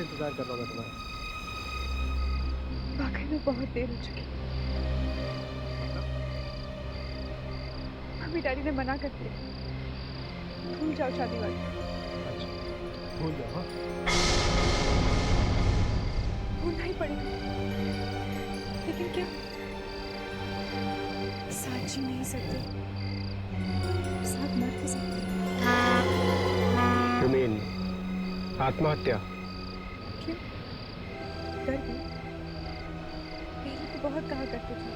इंतजार कर रहा हूँ मैं तुम्हारा। वाकई में बहुत देर हो चुकी। मम्मी डैडी ने मना कर दिया। भूल जाओ शादी वाली। अच्छा, भूल जाओ। हाँ, भूलना ही पड़ेगा। लेकिन क्या साथ जी नहीं सकते, साथ मर भी सकते। You mean आत्महत्या? क्यों डर गए? पहले तो बहुत कहा करते थे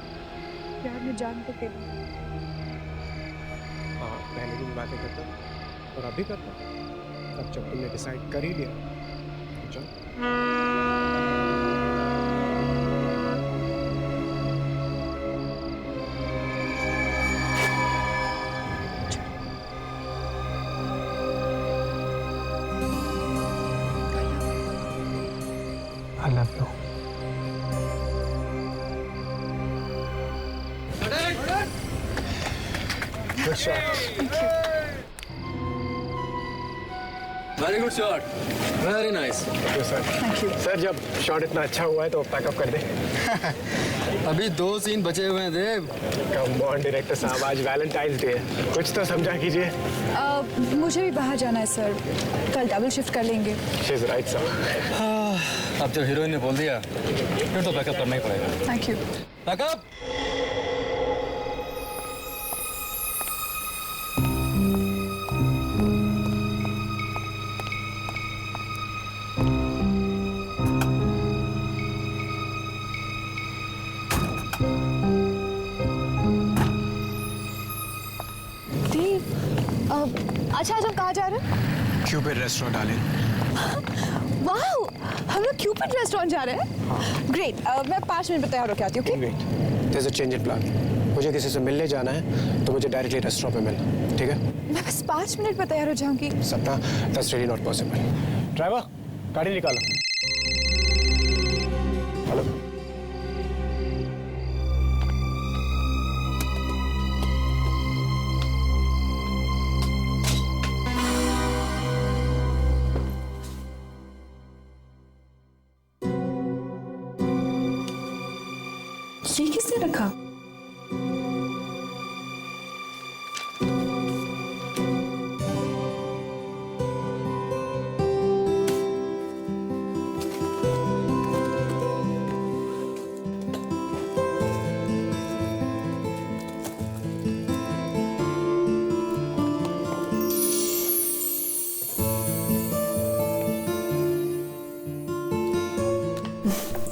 प्यार में जान तो दे दो। हाँ, पहले भी बातें करता और अब भी करता। अब जब तुमने डिसाइड कर ही लिया तो चलो। I love you. Good shot. Very good shot, very nice. Thank you, sir. Sir, जब शॉट इतना अच्छा हुआ है तो पैकअप कर दे। अभी 2 सीन बचे हुए हैं देव। कम ऑन डायरेक्टर साहब, आज वैलेंटाइंस डे है, कुछ तो समझा कीजिए। मुझे भी बाहर जाना है सर, कल डबल शिफ्ट कर लेंगे। She is right, sir. अब जब हीरोइन ने बोल दिया फिर तो बैकअप करना ही पड़ेगा। Thank you. बैकअप। अच्छा आज हम कहाँ जा रहे हैं? Cupid restaurant darling. वाओ, हम लोग क्यूपिड रेस्टोरेंट जा रहे हैं। ग्रेट, मैं 5 मिनट में तैयार होकर आती हूँ। Okay? Great. There's a change in plan. मुझे किसी से मिलने जाना है तो मुझे डायरेक्टली रेस्टोरेंट पे मिलना, ठीक है? मैं बस 5 मिनट में तैयार हो जाऊंगी। सपना, that's really not possible. Driver, गाड़ी निकालो। हेलो। ये किसने रखा?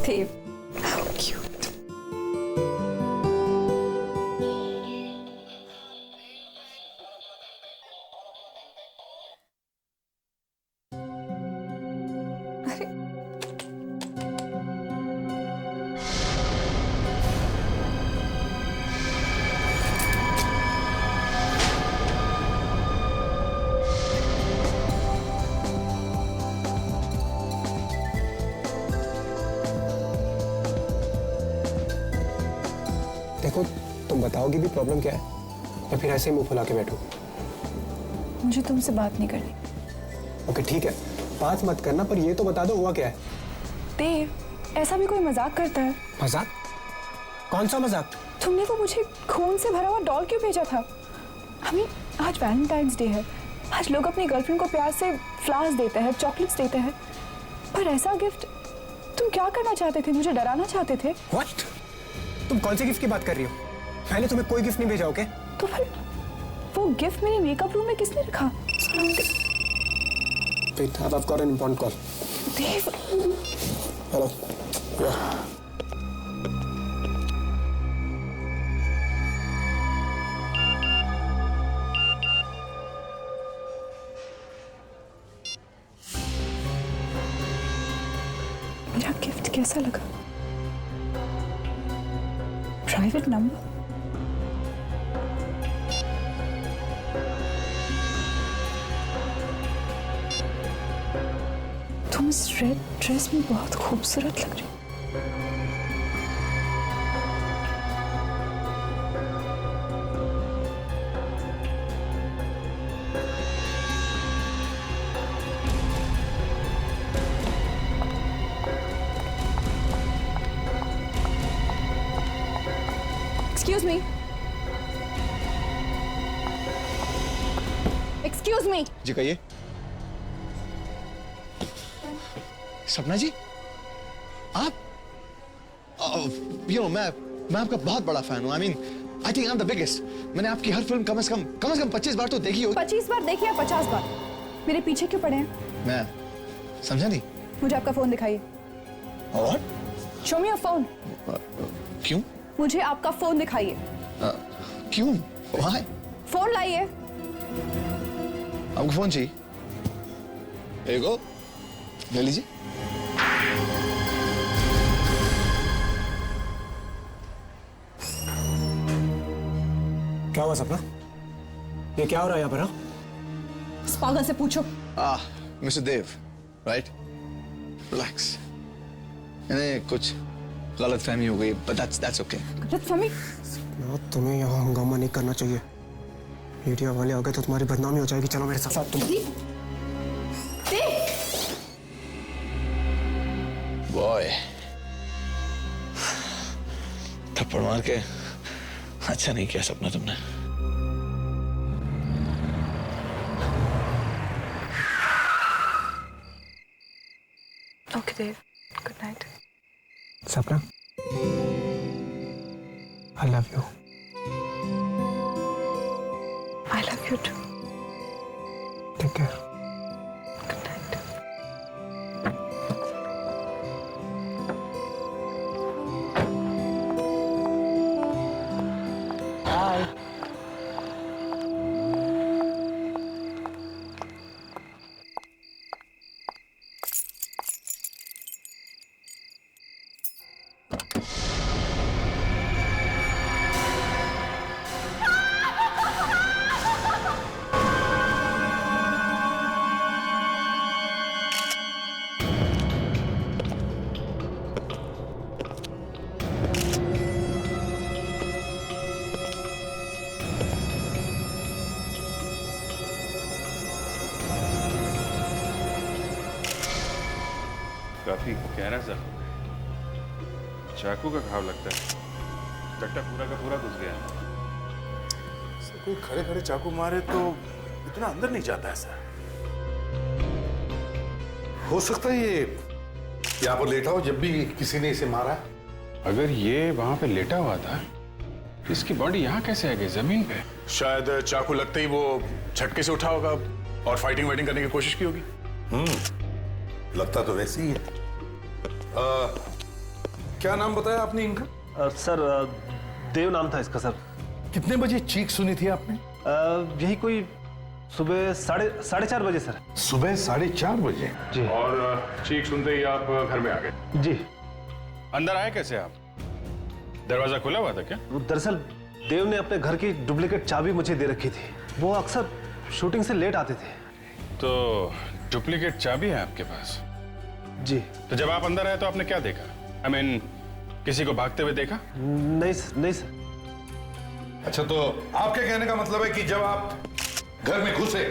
Dave, how cute. अरे देखो, तुम बताओगी भी प्रॉब्लम क्या है, या फिर ऐसे ही मुंह फुला के बैठो? मुझे तुमसे बात नहीं करनी। ओके ठीक है, बात मत करना, पर ये तो बता दो हुआ क्या है। देव, ऐसा भी कोई मजाक करता है? मजाक? कौन सा मजाक? तुमने वो मुझे खून से भरा हुआ डॉल क्यों भेजा था? आज वैलेंटाइंस डे है, आज लोग अपनी गर्लफ्रेंड को प्यार से फ्लावर्स देते हैं, चॉकलेट्स देते हैं, पर ऐसा गिफ्ट तुम क्या करना चाहते थे? मुझे डराना चाहते थे? What? तुम कौन से गिफ्ट की बात कर रही हो? मैंने तुम्हें कोई गिफ्ट नहीं भेजा, ओके? तो फिर वो गिफ्ट मेरे मेकअप रूम में किसने रखा? Wait, I've got an important call. Dev, Hello. Yeah. मेरा गिफ्ट कैसा लगा? Private number? तुम इस रेड ड्रेस में बहुत खूबसूरत लग रही हो। Excuse me. Excuse me. जी कहिए। सपना जी, आप मैं आपका बहुत बड़ा फैन हूँ। I think I'm the biggest. मैंने आपकी हर फिल्म कम से कम 25 बार तो देखी होगी। 25 बार देखी या 50 बार? मेरे पीछे क्यों पड़े हैं? मैं समझा नहीं। मुझे आपका फोन दिखाइए। और? Show me your phone. क्यों? मुझे आपका फोन दिखाइए। क्यों? Why? फोन लाइए। आपको फोन चाहिए? एगो ले लीजिए। क्या हुआ सपना? ये क्या हो रहा है यहाँ पर? हाँ? इस पागल से पूछो। मिस्टर देव, राइट? रिलैक्स। इन्हें कुछ गलतफहमी हो गई, but that's okay. गलतफहमी? तुम्हें यहाँ हंगामा नहीं करना चाहिए। मीडिया वाले आ गए तो तुम्हारी बदनामी हो जाएगी। चलो मेरे साथ। तुम बॉय, थप्पड़ मार के अच्छा नहीं किया सपना तुमने। Okay, Dave. Good night. सपना, I love you. I love you too. Take care. Good night. Bye. काफी गहरा जख्म है। चाकू का घाव लगता है। कट्टा पूरा का पूरा घुस गया। कोई खड़े खड़े चाकू मारे तो इतना अंदर नहीं जाता है सर। हो सकता है ये यहाँ पर लेटा हो जब भी किसी ने इसे मारा। अगर ये वहां पे लेटा हुआ था तो इसकी बॉडी यहाँ कैसे आ गई जमीन पे? शायद चाकू लगते ही वो झटके से उठा होगा और फाइटिंग वाइटिंग करने की कोशिश की होगी। लगता तो वैसे ही है। क्या नाम बताया आपने इनका? सर देव नाम था इसका सर। कितने बजे चीख सुनी थी आपने? यही कोई सुबह साढ़े 4 बजे सर। सुबह 4:30 बजे। जी। और चीख सुनते ही आप घर में आ गए? जी। अंदर आए कैसे आप? दरवाजा खुला हुआ था क्या? दरअसल देव ने अपने घर की डुप्लीकेट चाबी मुझे दे रखी थी। वो अक्सर शूटिंग से लेट आते थे। तो डुप्लीकेट चाबी है आपके पास? जी। तो जब आप अंदर आए तो आपने क्या देखा? I mean, किसी को भागते हुए देखा? नहीं सर। अच्छा, तो आपके कहने का मतलब है कि जब आप घर में घुसे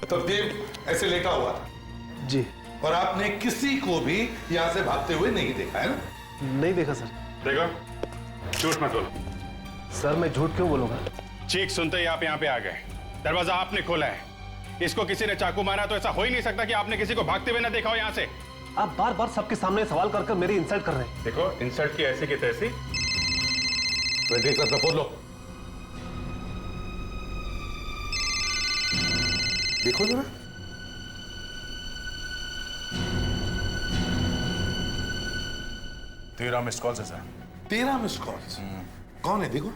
तब देव ऐसे लेटा हुआ था? जी। और आपने किसी को भी यहां से भागते हुए नहीं देखा है ना? नहीं देखा सर। देखो, झूठ मत बोलो। सर मैं झूठ क्यों बोलूंगा? चीख सुनते ही आप यहाँ पे आ गए। दरवाजा आपने खोला है। इसको किसी ने चाकू मारा तो ऐसा हो ही नहीं सकता कि आपने किसी को भागते हुए ना देखा हो यहाँ से। आप बार बार सबके सामने सवाल कर मेरी इंसल्ट कर रहे हैं। देखो, इंसल्ट की ऐसी की तैसी। रिपोर्ट लो। देखो जरा। तेरह मिस्ड कॉल्स है सर। 13 missed calls. कौन है देखो?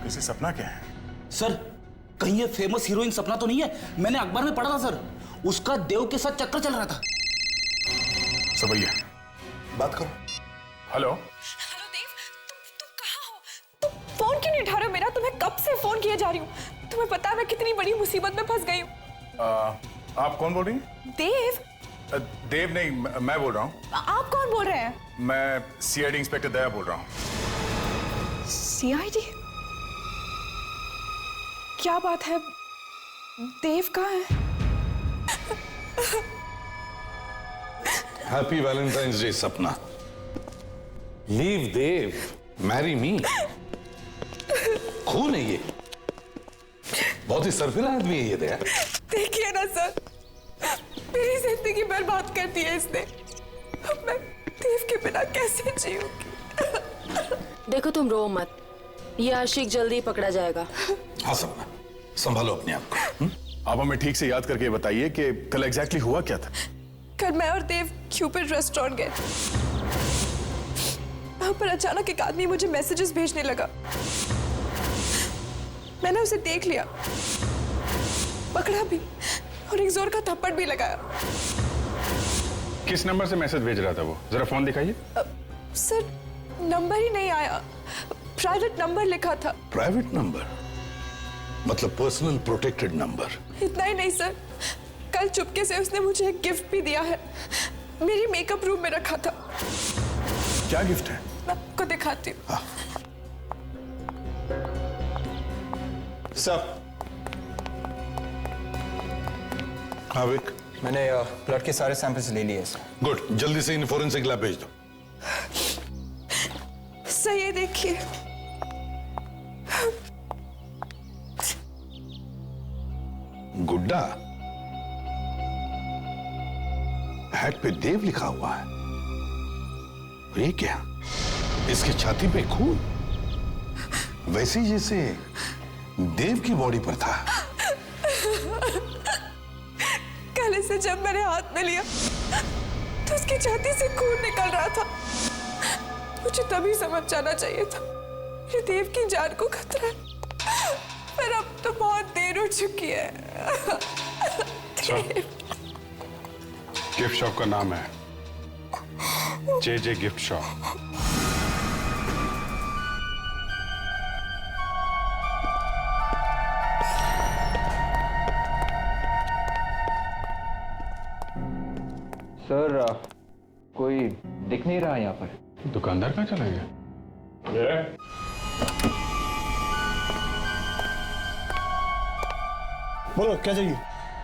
किसी सपना क्या है? सर कहीं ये फेमस हीरोइन सपना तो नहीं है? मैंने अखबार में पढ़ा था सर, उसका देव के साथ चक्कर चल रहा था। सब भैया बात करो। हेलो। हेलो देव, तुम कहाँ हो? तुम फोन क्यों नहीं उठा रहे हो मेरा? तुम्हें कब से फोन किए जा रही हूँ। तुम्हें पता है मैं कितनी बड़ी मुसीबत में फंस गई हूँ। आप कौन बोल रही हैं? देव। देव नहीं, मैं बोल रहा हूँ। आप कौन बोल रहे हैं? मैं सीआईडी इंस्पेक्टर दया बोल रहा हूँ। सीआईडी? क्या बात है? देव कहाँ है? Happy valentine's day Sapna. Leave Dev. Marry me? खून है ये? बहुत ही सरफिरा आदमी है ये दया। देखिए ना सर, मेरी जिंदगी बर्बाद कर दी है इसने। अब मैं देव के बिना कैसे जीऊंगी? देखो तुम रो मत, ये आशिक जल्दी पकड़ा जाएगा। हाँ सपना, संभालो अपने आप को। आप हमें ठीक से याद करके बताइए कि कल एग्जैक्टली हुआ क्या था। कल मैं और देव क्यूपिड रेस्टोरेंट गए। वहां पर अचानक एक आदमी मुझे मैसेजेस भेजने लगा। मैंने उसे देख लिया, पकड़ा भी और एक जोर का थप्पड़ भी लगाया। किस नंबर से मैसेज भेज रहा था वो? जरा फोन दिखाइए। सर, नंबर ही नहीं आया, प्राइवेट नंबर लिखा था। प्राइवेट नंबर मतलब पर्सनल प्रोटेक्टेड नंबर? इतना ही नहीं सर, कल चुपके से उसने मुझे एक गिफ्ट भी दिया है। मेरी मेकअप रूम में रखा था। क्या गिफ्ट है? मैं आपको दिखाती हूँ। सर, हाँ विक, मैंने ब्लड के सारे सैंपल्स ले लिए सर। गुड, जल्दी से इन फोरेंसिक लैब भेज दो। सर ये देखिए, गुड्डा, हैट पे देव लिखा हुआ है। ये क्या? इसकी छाती पे खून, वैसे ही जैसे देव की बॉडी पर था। कल इसे जब मैंने हाथ में लिया तो उसकी छाती से खून निकल रहा था। मुझे तभी समझ जाना चाहिए था मेरे देव की जान को खतरा है, पर अब तो बहुत देर हो चुकी है। गिफ्ट शॉप का नाम है जे गिफ्ट शॉप। सर, कोई दिख नहीं रहा यहाँ पर। दुकानदार कहाँ चला गया? बोलो क्या चाहिए?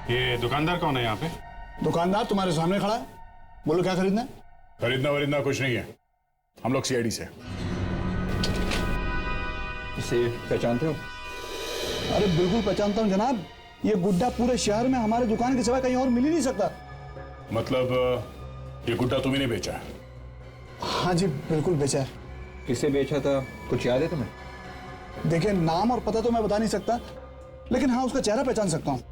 ये दुकानदार कौन है यहाँ पे? दुकानदार तुम्हारे सामने खड़ा है, बोलो क्या खरीदना है? खरीदना वरीदना कुछ नहीं है, हम लोग सीआईडी से। इसे पहचानते हो? अरे बिल्कुल पहचानता हूँ जनाब, ये गुड्डा पूरे शहर में हमारे दुकान के सिवा कहीं और मिल ही नहीं सकता। मतलब ये गुड्डा तुम्ही ने बेचा है? हाँ जी बिल्कुल बेचा है। किसे बेचा था, कुछ याद है तुम्हें? देखिए, नाम और पता तो मैं बता नहीं सकता, लेकिन हाँ उसका चेहरा पहचान सकता हूँ।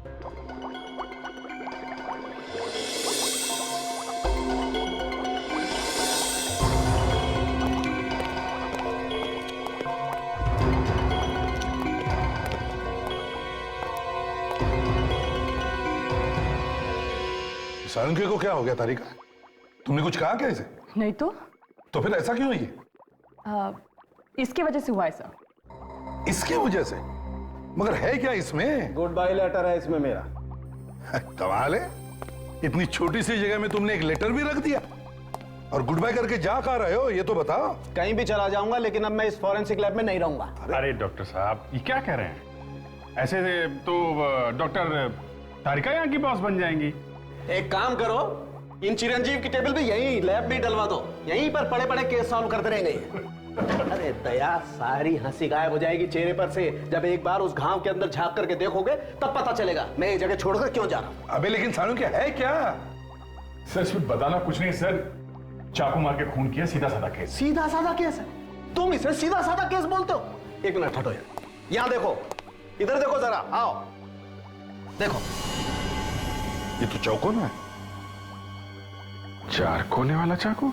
सारंगी को क्या हो गया तारिका? तुमने कुछ कहा क्या इसे? नहीं तो फिर ऐसा क्यों है ये? इसकी वजह से हुआ ऐसा। इसकी वजह से? मगर है क्या इसमें? गुड बाय लेटर है इसमें मेरा। कमाल है, इतनी छोटी सी जगह में तुमने एक लेटर भी रख दिया। और गुड बाय करके जा कहाँ रहे हो ये तो बताओ। कहीं भी चला जाऊंगा, लेकिन अब मैं इस फॉरेंसिक लैब में नहीं रहूंगा। अरे डॉक्टर साहब, ये क्या कह रहे हैं? ऐसे तो डॉक्टर तारिका यहाँ की बॉस बन जाएंगी। एक काम करो, इन चिरंजीव की टेबल पे यहीं लैब में डलवा दो, यहीं पर पड़े पड़े केस सॉल्व करते रहेंगे। अरे दया, सारी हंसी गायब हो जाएगी चेहरे पर से जब एक बार उस घाव के अंदर झांक करके देखोगे, तब पता चलेगा मैं ये जगह छोड़कर क्यों जा रहा हूं। अबे लेकिन सानू क्या है क्या? सर इसमें बताना कुछ नहीं सर, चाकू मार के खून किया, सीधा साधा केस। सीधा साधा केस है? तुम इसे सीधा साधा केस बोलते हो? एक मिनट हटो यार, यहां देखो, इधर देखो जरा, आओ देखो। ये तो चौकोना है। 4 कोने वाला चाकू?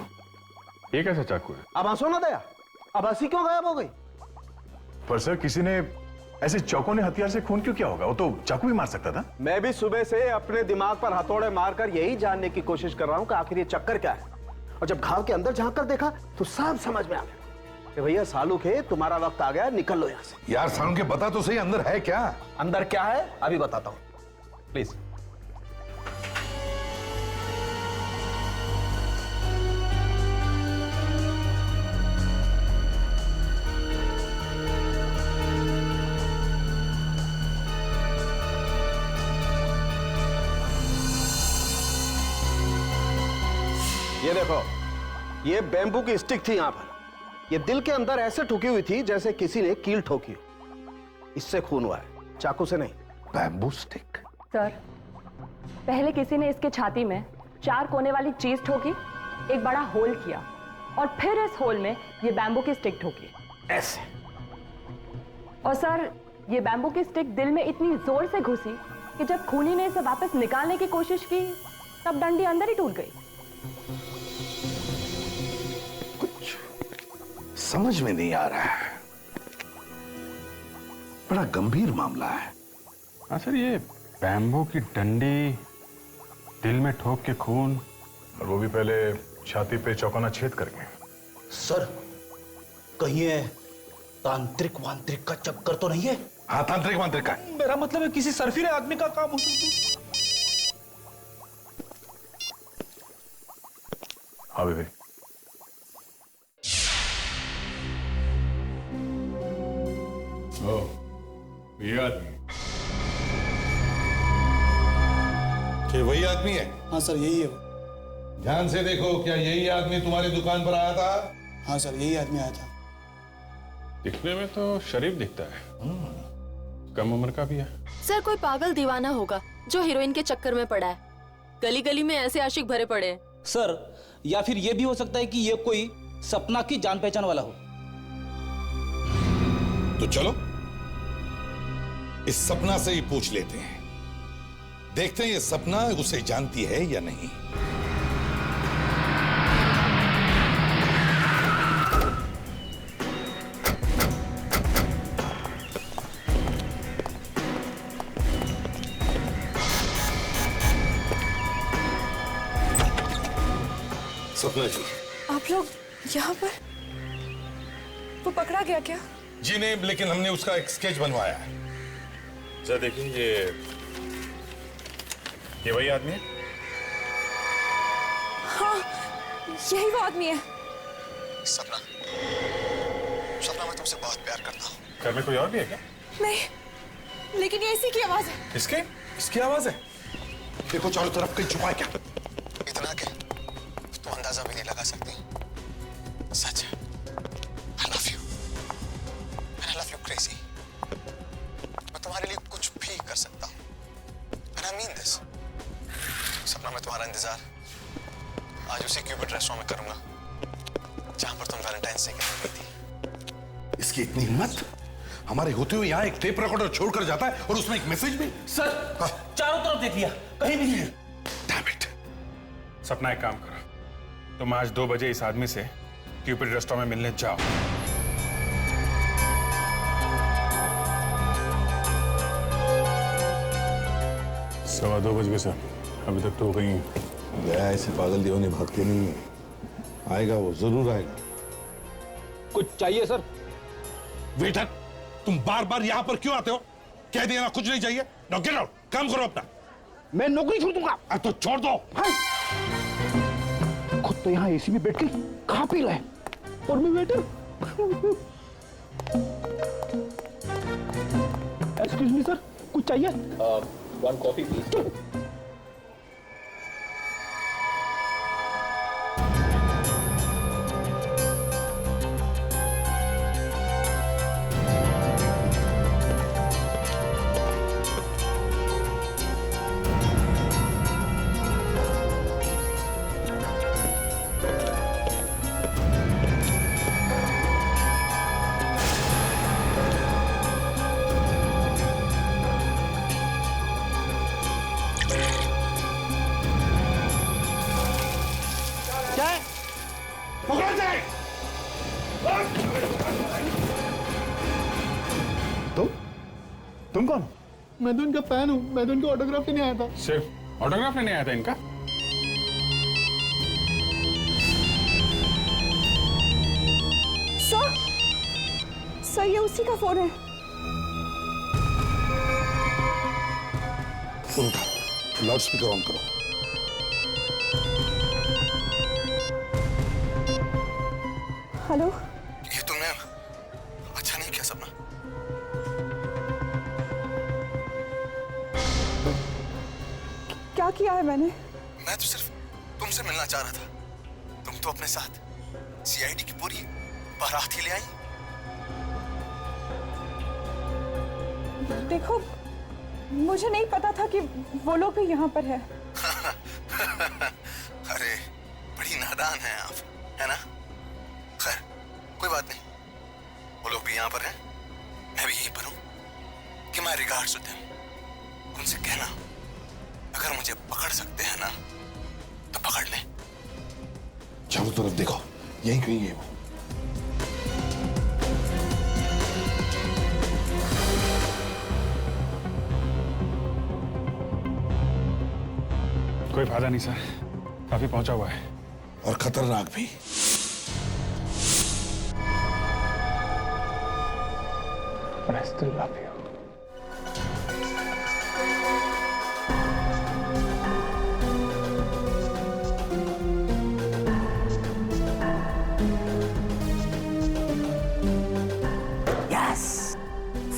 ये कैसा चाकू है? अब हंसो ना दया, अब हंसी क्यों गायब हो गई? पर सर किसी ने ऐसे चौकोने हथियार से खून क्यों किया होगा? वो तो चाकू भी मार सकता था। मैं भी सुबह से अपने दिमाग पर हथौड़े मारकर यही जानने की कोशिश कर रहा हूं कि आखिर ये चक्कर क्या है। और जब घाव के अंदर झांक कर देखा तो सब समझ में आ गया कि भैया सालू के तुम्हारा वक्त आ गया, निकल लो यहां से। यार सानू के बता तो सही, अंदर है क्या? अंदर क्या है अभी बताता हूं, प्लीज। ये देखो, ये बैम्बू की स्टिक थी यहां पर, ये दिल के अंदर ऐसे ठुकी हुई थी जैसे किसी ने कील ठोकी हो। इससे खून हुआ है, चाकू से नहीं। Bamboo stick. सर, पहले किसी ने इसके छाती में 4 कोने वाली चीज ठोकी, एक बड़ा होल किया और फिर इस होल में ये बैम्बू की स्टिक ठोकी ऐसे। और सर, ये बैम्बू की स्टिक दिल में इतनी जोर से घुसी कि जब खूनी ने इसे वापस निकालने की कोशिश की तब डंडी अंदर ही टूट गई। कुछ समझ में नहीं आ रहा है, बड़ा गंभीर मामला है। हाँ सर, ये बैम्बू की डंडी दिल में ठोक के खून, और वो भी पहले छाती पे चौकाना छेद करके। सर, कहीं ये तांत्रिक वांत्रिक का चक्कर तो नहीं है? हाँ, तांत्रिक वांत्रिक का। मेरा मतलब है किसी सरफिरे आदमी का काम हो सकता है। हाँ बेबी। ये आदमी क्या वही आदमी है? हाँ सर, यही है वो। ध्यान से देखो, क्या यही आदमी तुम्हारी दुकान पर आया था? हाँ सर, यही आदमी आया था। दिखने में तो शरीफ दिखता है, कम उम्र का भी है। सर, कोई पागल दीवाना होगा जो हीरोइन के चक्कर में पड़ा है। गली गली में ऐसे आशिक भरे पड़े हैं। सर, या फिर ये भी हो सकता है कि ये कोई सपना की जान पहचान वाला हो। तो चलो इस सपना से ही पूछ लेते हैं, देखते हैं ये सपना उसे जानती है या नहीं। सपना जी। आप लोग यहाँ पर? वो पकड़ा गया क्या? जी नहीं, लेकिन हमने उसका एक स्केच बनवाया है। सर देखिए, ये वही आदमी है। हाँ, यही वो आदमी है। सपना, सपना मैं तुमसे बहुत प्यार करता हूँ। घर में कोई और भी है क्या? नहीं, लेकिन ये इसी की आवाज है। इसकी आवाज है। देखो चारों तरफ कहीं छुपा है क्या? इतना के तुम अंदाजा भी नहीं लगा सकती। सच है। I love you. And I love you crazy. मैं तुम्हारे लिए कुछ भी कर सकता हूँ। And I mean this. सपना, मैं तुम्हारा इंतजार आज उसी क्यूपिड रेस्टोरेंट में करूंगा जहां पर तुम वैलेंटाइंस डे के दिन गई थी। इसकी इतनी हिम्मत, हमारे होते हुए यहाँ एक टेप रिकॉर्डर छोड़कर जाता है और उसमें एक मैसेज भी। सर, चारों तरफ देख लिया, कहीं भी नहीं है। Damn it. सपना, एक काम करो, तुम आज 2 बजे इस आदमी से क्यूपिड रेस्टोरेंट में मिलने जाओ। सवा 2 बज गए सर, अभी तक तो कहीं गया। ऐसे पागल दीवाने भागते नहीं है। आएगा, वो जरूर आएगा। कुछ चाहिए सर? वेटर, तुम बार बार यहाँ पर क्यों आते हो? कह दिया ना कुछ नहीं चाहिए। नो, गेट आउट, काम करो अपना। मैं नौकरी छोड़ दूंगा। तो छोड़ दो। खुद तो यहाँ एसी में बैठ के खा पी रहे और मैं वेटर। एक्सक्यूज मी सर, कुछ चाहिए? 1 कॉफी प्लीज। तुम कौन? मैं तो इनका फैन हूँ, मैं तो इनका ऑटोग्राफ लेने आया था। सिर्फ ऑटोग्राफ लेने आया था इनका? सर, ये उसी का फोन है। फोन उठाओ, लाउड स्पीकर ऑन करो। हेलो, ये तुमने अच्छा नहीं किया सपना। क्या किया है मैंने? मैं तो सिर्फ तुमसे मिलना चाह रहा था। तुम तो अपने साथ सीआईडी की पूरी बारात ही ले आई। देखो, मुझे नहीं पता था कि वो लोग भी यहाँ पर है। अरे बड़ी नादान हैं आप, है ना? खैर कोई बात नहीं, वो लोग भी यहाँ पर हैं, मैं भी यहीं पर हूँ। कि माय रिगार्ड्स टू देम। उनसे कहना अगर मुझे पकड़ सकते हैं ना तो पकड़ लें। चारों तरफ देखो, यहीं कहीं है वो। कोई फायदा नहीं सर, काफी पहुंचा हुआ है और खतरनाक भी। I still love you.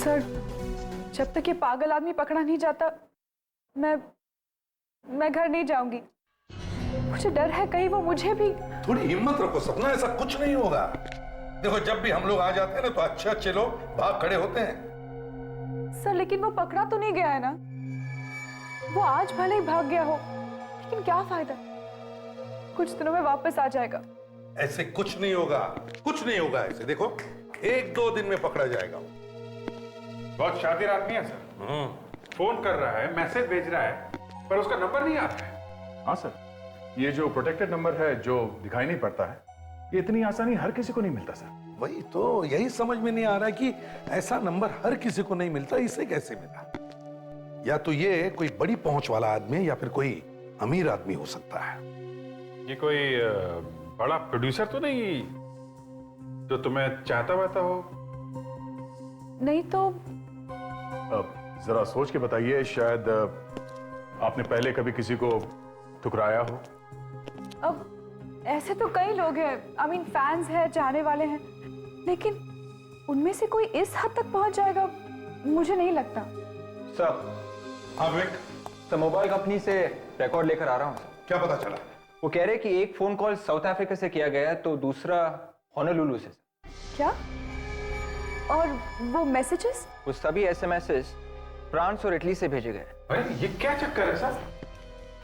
Sir, जब तक ये पागल आदमी पकड़ा नहीं जाता, मैं घर नहीं जाऊंगी। मुझे डर है कहीं वो मुझे भी। थोड़ी हिम्मत रखो सपना, ऐसा कुछ नहीं होगा। देखो जब भी हम लोग आ जाते हैं ना तो अच्छे अच्छे लोग भाग खड़े होते हैं। सर लेकिन वो पकड़ा तो नहीं गया है ना? वो आज भले ही भाग गया हो, लेकिन क्या फायदा? कुछ दिनों में वापस आ जाएगा। ऐसे कुछ नहीं होगा, कुछ नहीं होगा ऐसे। देखो 1-2 दिन में पकड़ा जाएगा। बहुत शातिर आदमी है सर। फोन कर रहा है, मैसेज भेज रहा है, पर उसका नंबर नहीं आता है। हाँ सर, ये जो प्रोटेक्टेड नंबर है जो दिखाई नहीं पड़ता है, ये इतनी आसानी हर किसी को नहीं मिलता सर। वही तो, यही समझ में नहीं आ रहा कि ऐसा नंबर हर किसी को नहीं मिलता, इसे कैसे मिला? या तो ये कोई बड़ी पहुंच वाला आदमी है या फिर कोई अमीर आदमी हो सकता है। ये कोई बड़ा प्रोड्यूसर तो नहीं जो तुम्हें चाहता वाता हो? नहीं तो जरा सोच के बताइए, शायद आपने पहले कभी किसी को ठुकराया हो। अब ऐसे तो कई लोग हैं, आई मीन फैंस हैं, चाहने वाले हैं, लेकिन उनमें से कोई इस हद तक पहुंच जाएगा मुझे नहीं लगता। सर, हाँ विक, सर मोबाइल कंपनी से रिकॉर्ड लेकर आ रहा हूँ। क्या पता चला? वो कह रहे कि एक फोन कॉल साउथ अफ्रीका से किया गया तो दूसरा होनोलुलु से। क्या? और वो मैसेजेस? वो सभी एसएमएसेस फ्रांस और इटली से भेजे गए। अरे ये क्या चक्कर है sir?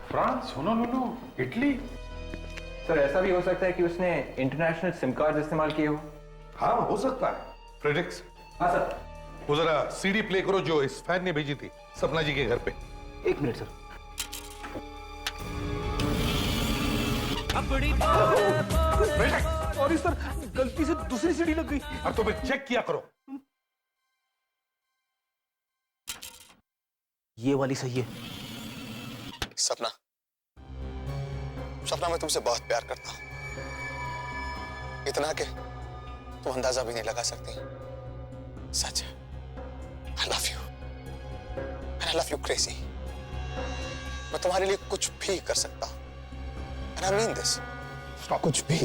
France, Honolulu, Italy. Sir ऐसा भी हो सकता है कि उसने इंटरनेशनल सिम कार्ड इस्तेमाल किए हो। हाँ हो सकता है। फ्रेडिक्स, हाँ सर। वो जरा सीडी प्ले करो जो इस फैन ने भेजी थी सपना जी के घर पे। 1 मिनट सर। सॉरी सर, गलती से दूसरी सीडी लग गई। अब तो मैं चेक किया करो। ये वाली सही है। सपना, सपना मैं तुमसे बहुत प्यार करता हूं, इतना कि तुम अंदाजा भी नहीं लगा सकती। सच है, I love you and I love you crazy। मैं तुम्हारे लिए कुछ भी कर सकता हूं and I mean this। कुछ भी।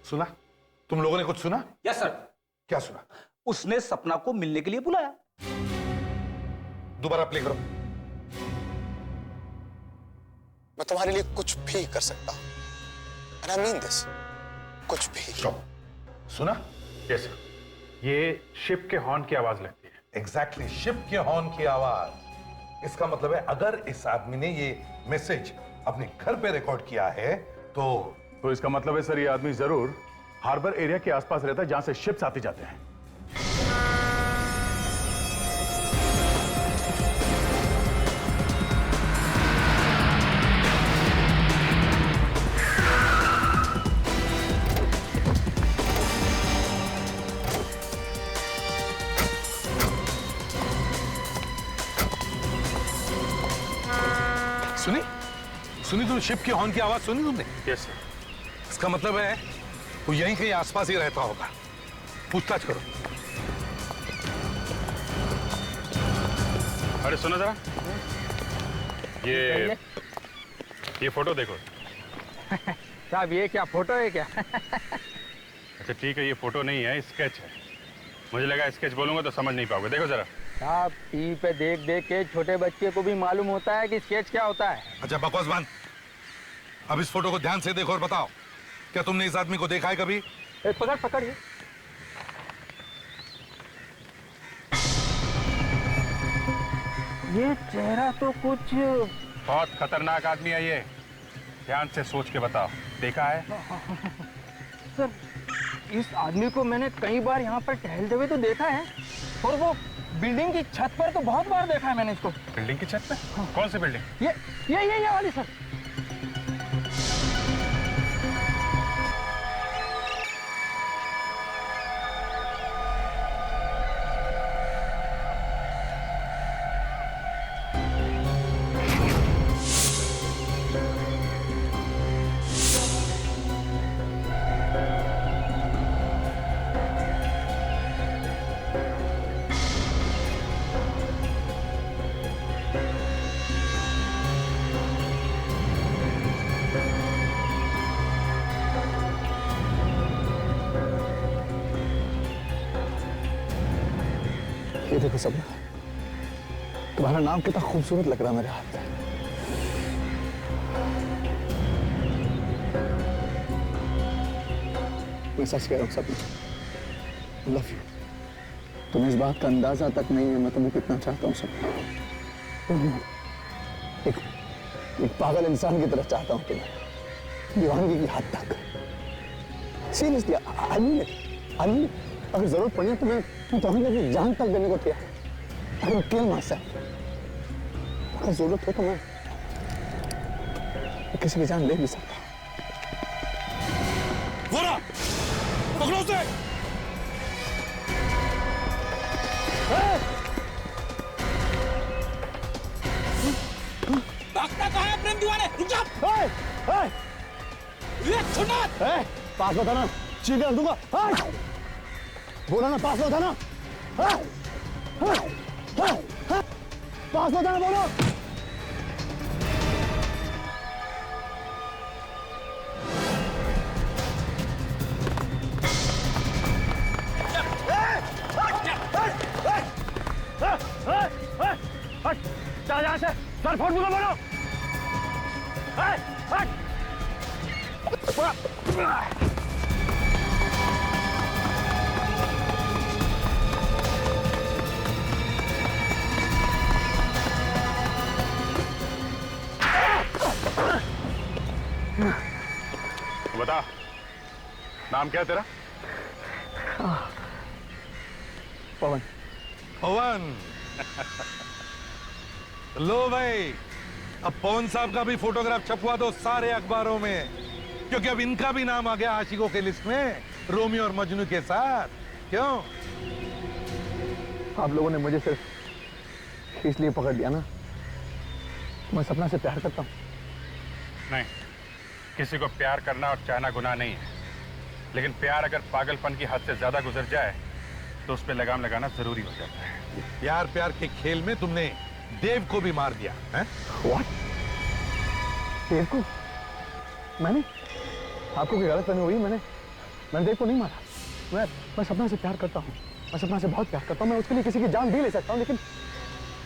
सुना? तुम लोगों ने कुछ सुना? Yes sir. क्या सुना? उसने सपना को मिलने के लिए बुलाया। दोबारा प्ले करो। मैं तुम्हारे लिए कुछ भी कर सकता हूं and I mean this। कुछ भी। सुना? Yes sir. ये शिप के हॉर्न की आवाज लगती है। एग्जैक्टली, शिप के हॉर्न की आवाज। इसका मतलब है अगर इस आदमी ने ये मैसेज अपने घर पे रिकॉर्ड किया है तो इसका मतलब है सर ये आदमी जरूर हार्बर एरिया के आसपास रहता है जहां से शिप्स आते जाते हैं। सुनी? सुनी तुम? शिप के हॉर्न की आवाज सुनी तुमने? Yes sir. इसका मतलब है वो यहीं कहीं आसपास ही रहता होगा। पूछताछ करो। अरे सुनो जरा, ये फोटो देखो। साहब ये क्या फोटो है क्या? अच्छा ठीक है, ये फोटो नहीं है, स्केच है। मुझे लगा स्केच बोलूंगा तो समझ नहीं पाओगे। देखो जरा। साहब टीवी पे देख देख के छोटे बच्चे को भी मालूम होता है कि स्केच क्या होता है। अच्छा बकवास बंद। अब इस फोटो को ध्यान से देखो और बताओ, क्या तुमने इस आदमी को देखा है कभी? पकड़ पकड़ ये चेहरा तो कुछ बहुत खतरनाक आदमी है ये, ध्यान से सोच के बताओ, देखा है? सर इस आदमी को मैंने कई बार यहाँ पर टहलते हुए तो देखा है, और वो बिल्डिंग की छत पर तो बहुत बार देखा है मैंने इसको। बिल्डिंग की छत पे? कौन सी बिल्डिंग? ये वाली सर। ये देखो सपना, तुम्हारा नाम कितना खूबसूरत लग रहा है मेरे हाथ में। मैं सच कह रहा हूँ सपना, लव यू। तुम्हें इस बात का अंदाजा तक नहीं है मैं तुम्हें कितना चाहता हूँ सपना। एक पागल इंसान की तरह चाहता हूँ तुम्हें, दीवानगी की हद तक। सीरियसली, आई मीन, अगर जरूरत पड़ी तो मैं तुम्हें अपनी जान तक देने को तैयार। अगर किल मार सकता, अगर जरूरत हो तो मैं किसी की जान ले भी सकता। पकड़ो उसे! भागता कहाँ है प्रेम दीवाने? रुक जा! पास में था ना, चीख कर दूंगा। बोला ना पास में था ना, पास में था ना, बोलो। चल यहाँ से, सर फोन दूंगा, बोलो। बता, नाम क्या है तेरा? पवन। पवन। लो भाई, अब पवन साहब का भी फोटोग्राफ छपवा दो सारे अखबारों में, क्योंकि अब इनका भी नाम आ गया आशिकों के लिस्ट में, रोमियो और मजनू के साथ। क्यों? आप लोगों ने मुझे सिर्फ इसलिए पकड़ लिया ना, मैं सपना से प्यार करता हूँ। नहीं, किसी को प्यार करना और चाहना गुनाह नहीं है, लेकिन प्यार अगर पागलपन की हद से ज्यादा गुजर जाए तो उस पर लगाम लगाना जरूरी हो जाता है। प्यार प्यार के खेल में तुमने देव को भी मार दिया है? What? देव को? मैंने? आपको कोई गलतफहमी हुई? मैंने देव को नहीं मारा। मैं सपना से प्यार करता हूँ, मैं सपना से बहुत प्यार करता हूँ, मैं उसके लिए किसी की जान भी ले सकता हूँ, लेकिन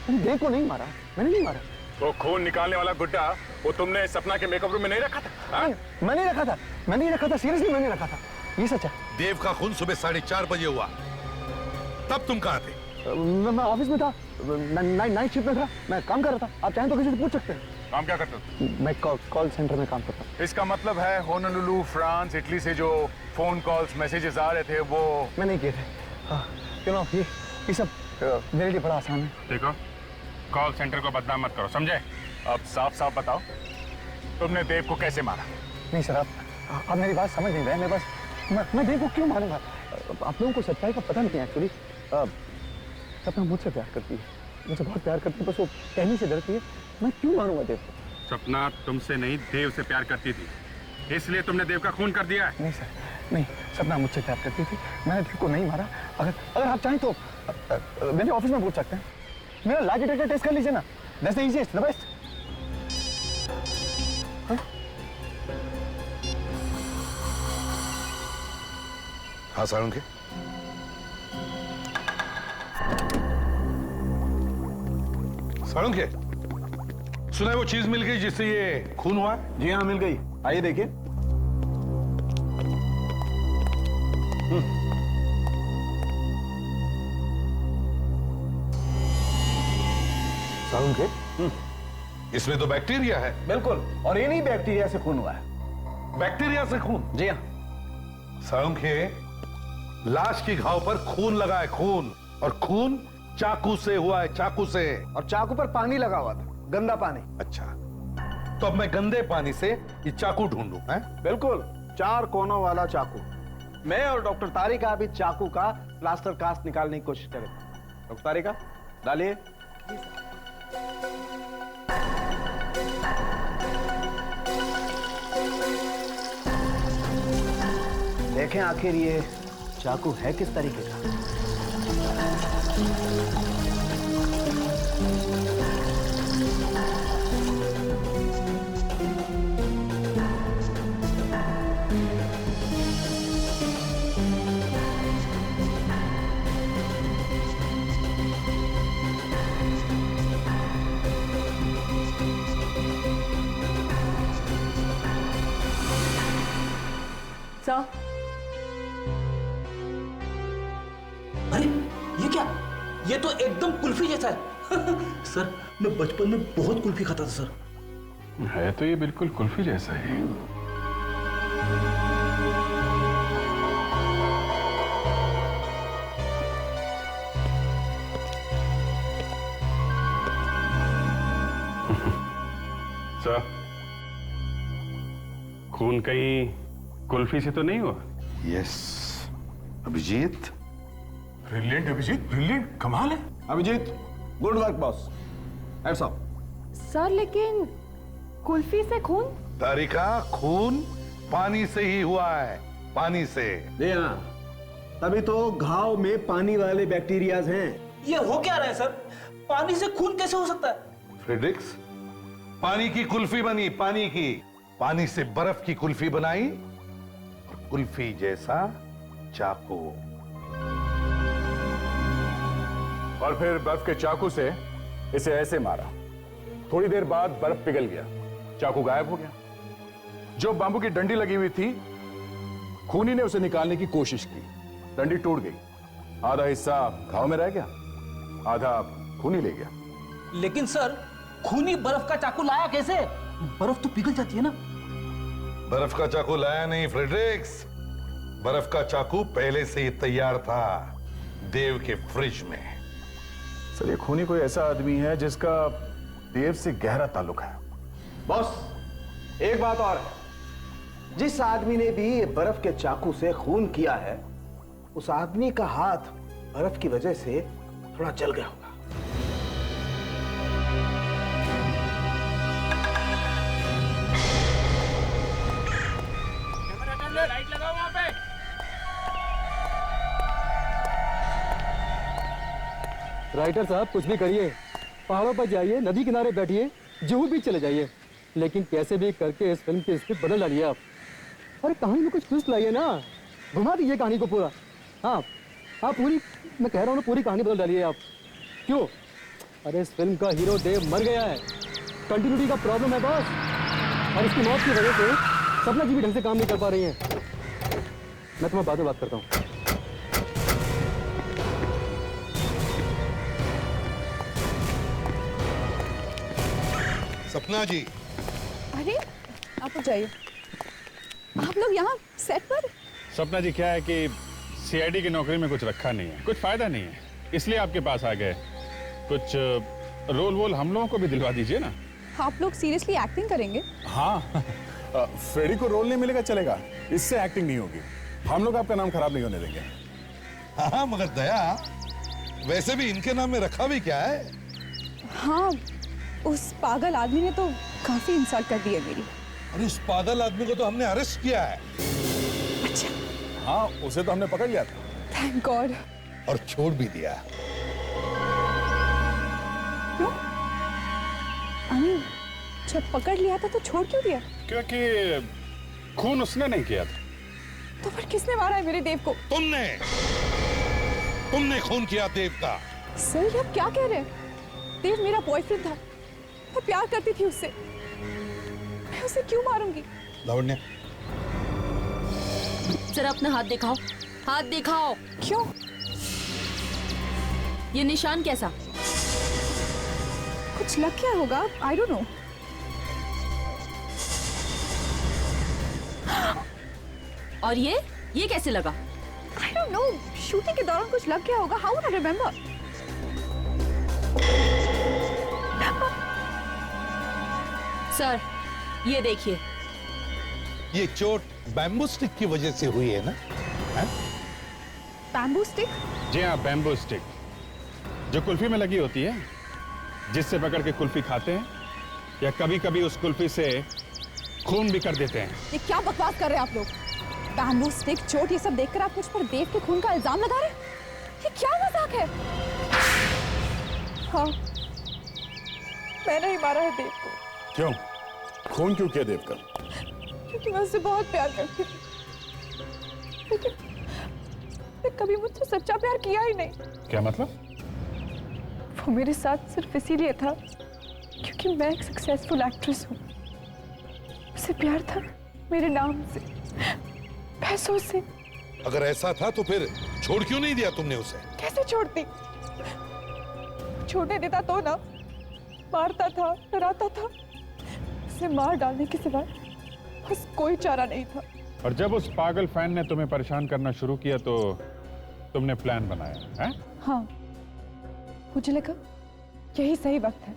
मैंने देव को नहीं मारा। मैंने नहीं मारा। वो खून निकालने वाला गुड्डा, वो तुमने सपना के मेकअप रूम में नहीं रखा था? मैं नहीं रखा था, सीरियसली मैंने रखा था, ये सच है। देव का खून सुबह 4:30 बजे हुआ, तब तुम कहाँ थे? मैं ऑफिस में था, नाइट शिफ्ट में था, मैं काम कर रहा था। आप चाहें तो किसी से पूछ सकते हैं। काम क्या करते हो? मैं कॉल सेंटर में काम करता हूँ। इसका मतलब है होनोलुलु, फ्रांस, इटली से जो फोन कॉल्स, मैसेजेस आ रहे थे वो मैं नहीं किए थे। क्यों ना, ये सब मेरे लिए बड़ा आसान है। देखो, कॉल सेंटर को बदनाम मत करो, समझे? अब साफ साफ बताओ, तुमने देव को कैसे मारा? नहीं सर, आप मेरी बात समझ नहीं रहे। मेरे पास मैं देव को क्यों मारूंगा? आप लोगों को सच्चाई का पता नहीं है एक्चुअली। सपना मुझसे प्यार करती है, मुझसे बहुत प्यार करती है, बस वो कहने से डरती है। मैं क्यों मारूंगा देव को? सपना तुमसे नहीं, देव से प्यार करती थी, इसलिए तुमने देव का खून कर दिया है। नहीं सर, नहीं, सपना मुझसे प्यार करती थी, मैंने देव को नहीं मारा। अगर आप चाहें तो मेरे ऑफिस में पूछ सकते हैं। मेरा लाई डिटेक्टर टेस्ट कर लीजिए ना, that's the easiest, the best. हाँ सारुण के, सारुण के, सुना है वो चीज मिल गई जिससे ये खून हुआ? जी हाँ, मिल गई। आइए देखिए। इसमें तो बैक्टीरिया है। बिल्कुल, और इन्हीं बैक्टीरिया से खून हुआ है। बैक्टीरिया से खून? जी हाँ। सांख्य लाश की घाव पर खून लगा है, खून, और खून चाकू से हुआ है, चाकू से। और चाकू पर पानी लगा हुआ था, गंदा पानी। अच्छा, तो अब मैं गंदे पानी से ये चाकू ढूंढूं? हैं? बिल्कुल, 4 कोनों वाला चाकू। मैं और डॉक्टर तारिका अभी चाकू का प्लास्टर कास्ट निकालने की कोशिश करेंगे। डॉक्टर तारिका, डालिए। देखें आखिर ये चाकू है किस तरीके का। सर, अरे ये क्या? ये तो एकदम कुल्फी जैसा है। सर, मैं बचपन में बहुत कुल्फी खाता था सर। है तो ये बिल्कुल कुल्फी जैसा ही। सर, खून कहीं कुल्फी से तो नहीं हुआ? Yes Abhijit. Brilliant Abhijit, brilliant, कमाल है। Abhijit, good work boss. Hats off. Sir लेकिन कुल्फी से खून? तारिका, खून पानी से ही हुआ है, पानी से। जी हाँ, तभी तो घाव में पानी वाले बैक्टीरियाज हैं। ये हो क्या रहा है सर? पानी से खून कैसे हो सकता है? फ्रेडरिक्स, पानी की कुल्फी बनी, पानी की। पानी से बर्फ की कुल्फी बनाई, और कुल्फी जैसा चाकू। और फिर बर्फ के चाकू से इसे ऐसे मारा। थोड़ी देर बाद बर्फ पिघल गया, चाकू गायब हो गया। जो बांबू की डंडी लगी हुई थी, खूनी ने उसे निकालने की कोशिश की, डंडी टूट गई। आधा हिस्सा घाव में रह गया, आधा खूनी ले गया। लेकिन सर, खूनी बर्फ का चाकू लाया कैसे? बर्फ तो पिघल जाती है ना। बर्फ का चाकू लाया नहीं फ्रेडरिक्स, बर्फ का चाकू पहले से ही तैयार था देव के फ्रिज में। सर, ये खूनी कोई ऐसा आदमी है जिसका देव से गहरा ताल्लुक है। बॉस, एक बात और है, जिस आदमी ने भी ये बर्फ के चाकू से खून किया है, उस आदमी का हाथ बर्फ की वजह से थोड़ा जल गया होगा। लाइट लगाओ वहां पे। राइटर साहब, कुछ भी करिए, पहाड़ों पर जाइए, नदी किनारे बैठिए, जुहू बीच चले जाइए, लेकिन कैसे भी करके इस फिल्म की स्क्रिप्ट बदल डालिए आप। अरे कहानी में कुछ ट्विस्ट लाइए ना, घुमा दीजिए कहानी को पूरा। हाँ हाँ, पूरी, मैं कह रहा हूँ ना, पूरी कहानी बदल डालिए आप। क्यों? अरे इस फिल्म का हीरो देव मर गया है, कंटिन्यूटी का प्रॉब्लम है बॉस, और इसकी मौत की वजह से सपना जी भी ढंग से काम नहीं कर पा रही हैं। मैं तुम्हें बाद में बात करता हूँ। सपना जी। अरे आप लोग जाइए। आप लोग यहाँ सेट पर? सपना जी, क्या है कि सीआईडी की नौकरी में कुछ रखा नहीं है, कुछ फायदा नहीं है, इसलिए आपके पास आ गए। कुछ रोल वोल हम लोगों को भी दिलवा दीजिए ना। आप लोग सीरियसली एक्टिंग करेंगे? हाँ, फ्रेडी को रोल नहीं मिलेगा चलेगा, इससे एक्टिंग नहीं होगी। हम लोग आपका नाम खराब नहीं होने देंगे। हाँ, मगर दया, वैसे भी इनके नाम में रखा भी क्या है? हाँ, उस पागल आदमी ने तो काफी इंसल्ट कर दी है मेरी। अरे उस पागल आदमी को तो हमने अरेस्ट किया है। अच्छा। हाँ, उसे तो हमने पकड़ लिया था। Thank God. और छोड़ भी दिया। क्यों? जब पकड़ लिया था तो छोड़ क्यों दिया? क्योंकि खून उसने नहीं किया था। तो फिर किसने मारा है मेरे देव को? तुमने खून किया देव का। सर, ये आप क्या कह रहे हैं? देव मेरा बॉयफ्रेंड था, मैं प्यार करती थी उससे, मैं उसे क्यों मारूंगी? लावण्य, जरा अपना हाथ दिखाओ, हाथ दिखाओ। क्यों? ये निशान कैसा? कुछ लग गया होगा, आई डोंट नो। और ये कैसे लगा? आई डोंट नो, शूटिंग के दौरान कुछ लग गया होगा। How would I remember? Sir ये देखिए, ये चोट बैम्बू स्टिक की वजह से हुई है ना? Bamboo stick? जी हाँ, बैम्बू स्टिक जो कुल्फी में लगी होती है, जिससे पकड़ के कुल्फी खाते हैं, या कभी कभी उस कुल्फी से खून भी कर देते हैं। ये क्या बकवास कर रहे हैं आप लोग? बैम्बू स्टिक, चोट, ये सब देखकर आप मुझ पर देव के खून का इल्जाम लगा रहे हैं? ये क्या मजाक है? हाँ, मैंने ही मारा है देव को। क्यों? खून क्यों किया देव का? क्योंकि मैं उससे बहुत प्यार करती थी, लेकिन कभी मुझसे सच्चा प्यार किया ही नहीं। क्या मतलब? वो मेरे साथ सिर्फ इसीलिए था क्योंकि मैं एक सक्सेसफुल एक्ट्रेस हूँ। उसे प्यार था मेरे नाम से, पैसों से। अगर ऐसा था तो फिर छोड़ क्यों नहीं दिया तुमने उसे? कैसे छोड़ती? छोड़ने देता तो ना, मारता था, डराता था। उसे मार डालने के सिवाय बस कोई चारा नहीं था। और जब उस पागल फैन ने तुम्हें परेशान करना शुरू किया तो तुमने प्लान बनाया है? हाँ, मुझे लगा यही सही वक्त है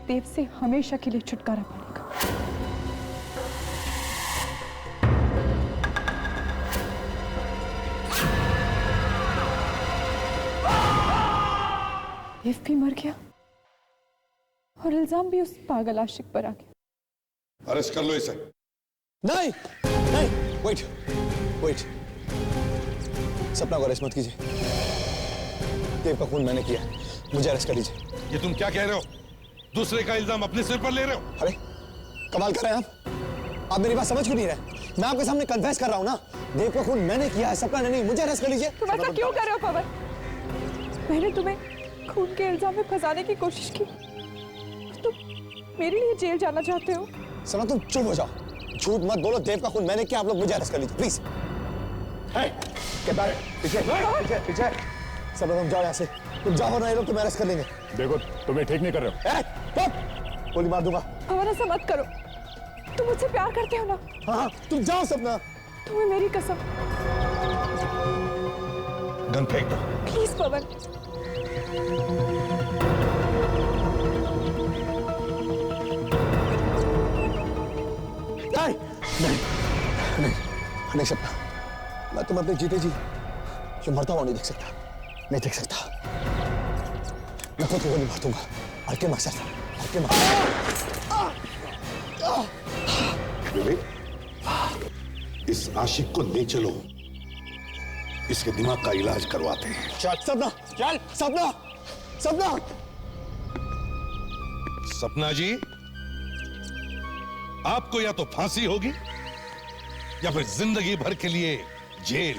देव से हमेशा के लिए छुटकारा पाने का। देव भी मर गया और इल्जाम भी उस पागल आशिक पर आ गया। अरेस्ट कर लो इसे। नहीं नहीं, वेट वेट, सपना को अरेस्ट मत कीजिए। देव का खून मैंने किया, मुझे अरेस्ट कर लीजिए। ये तुम क्या कह रहे हो? दूसरे का इल्जाम अपने सिर पर ले रहे हो? अरे कमाल कर रहे हैं आप मेरी बात समझ क्यों नहीं रहे? मैं आपके सामने कन्फेस कर रहा हूं ना, देव का खून मैंने किया है, सपना ने नहीं। मुझे अरेस्ट कर लीजिए। तुम ऐसा क्यों कर रहे हो पवन? मैंने तुम्हें खून के इल्जाम में फंसाने की कोशिश की, तुम मेरे लिए जेल जाना चाहते हो? सपना तुम चुप हो जाओ, झूठ मत बोलो। देव का खून मैंने किया, आप लोग मुझे अरेस्ट कर लीजिए प्लीज। पीछे पीछे पीछे। सब तुम जाओ यहाँ से, तुम जाओ ना, ये लोग तुम्हें अरेस्ट कर लेंगे। देखो तुम्हें ठीक नहीं कर रहे हो। गोली मार दूंगा। पवन ऐसा मत करो, तुम मुझसे प्यार करते हो ना? हाँ तुम जाओ सपना। तुम्हें मेरी कसम। गन फेंक दो प्लीज पवन। नहीं नहीं नहीं नहीं सपना, मैं तुम्हें अपने जीते जी जो मरता हुआ नहीं देख सकता, नहीं देख सकता। मैं खुद को गोली मार दूंगा। हल्के मार सकता, हल्के मार। इस आशिक को ले चलो, इसके दिमाग का इलाज करवाते हैं। चल सपना, चल सपना, सपना। सपना जी, आपको या तो फांसी होगी या फिर जिंदगी भर के लिए जेल।